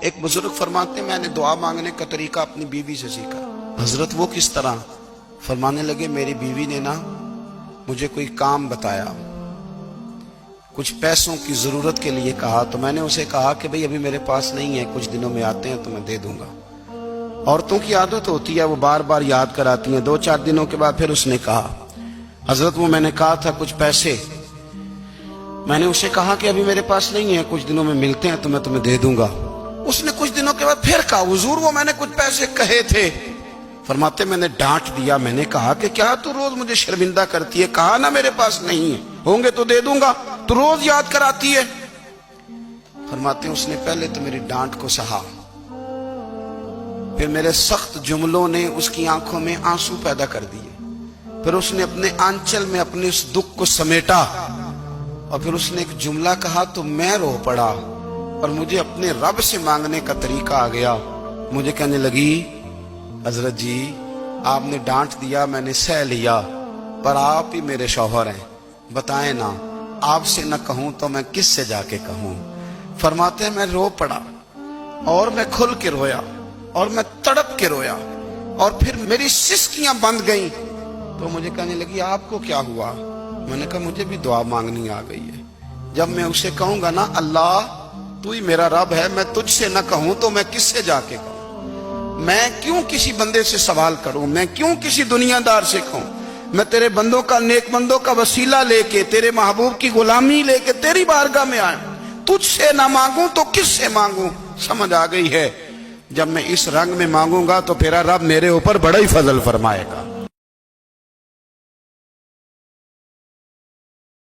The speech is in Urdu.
ایک بزرگ فرماتے میں نے دعا مانگنے کا طریقہ اپنی بیوی سے سیکھا۔ حضرت وہ کس طرح؟ فرمانے لگے میری بیوی نے مجھے کوئی کام بتایا، کچھ پیسوں کی ضرورت کے لیے کہا، تو میں نے اسے کہا کہ بھئی ابھی میرے پاس نہیں ہے، کچھ دنوں میں آتے ہیں تو میں دے دوں گا۔ عورتوں کی عادت ہوتی ہے، وہ بار بار یاد کراتی ہیں۔ 2-4 دنوں کے بعد پھر اس نے کہا حضرت وہ میں نے کہا تھا کچھ پیسے، میں نے اسے کہا کہ ابھی میرے پاس نہیں ہے، کچھ دنوں میں ملتے ہیں تو میں تمہیں دے دوں گا۔ اس نے کچھ دنوں کے بعد پھر کہا حضور وہ میں نے کچھ پیسے کہے تھے۔ فرماتے میں نے ڈانٹ دیا، میں نے کہا کہ کیا تو روز مجھے شرمندہ کرتی ہے، کہا نا میرے پاس نہیں ہے، ہوں گے تو دے دوں گا، تو روز یاد کراتی ہے۔ فرماتے اس نے پہلے تو میری ڈانٹ کو سہا، پھر میرے سخت جملوں نے اس کی آنکھوں میں آنسو پیدا کر دیے، پھر اس نے اپنے آنچل میں اپنے اس دکھ کو سمیٹا، اور پھر اس نے ایک جملہ کہا تو میں رو پڑا، اور مجھے اپنے رب سے مانگنے کا طریقہ آ گیا۔ مجھے کہنے لگی حضرت جی آپ نے ڈانٹ دیا، میں نے سہ لیا، پر آپ ہی میرے شوہر ہیں، بتائیں نا آپ سے نہ کہوں تو میں کس سے جا کے کہوں۔ فرماتے ہیں میں رو پڑا، اور میں کھل کے رویا، اور میں تڑپ کے رویا، اور پھر میری سسکیاں بند گئیں۔ تو مجھے کہنے لگی آپ کو کیا ہوا؟ میں نے کہا مجھے بھی دعا مانگنی آ گئی ہے۔ جب میں اسے کہوں گا نا اللہ تو ہی میرا رب ہے، میں تجھ سے نہ کہوں تو میں کس سے جا کے کہوں؟ میں کیوں کسی بندے سے سوال کروں؟ میں کیوں کسی دنیا دار سے کہوں؟ میں تیرے بندوں کا، نیک بندوں کا وسیلہ لے کے، تیرے محبوب کی غلامی لے کے تیری بارگاہ میں آیا، تجھ سے نہ مانگوں تو کس سے مانگوں؟ سمجھ آ گئی ہے، جب میں اس رنگ میں مانگوں گا تو پھر رب میرے اوپر بڑا ہی فضل فرمائے گا۔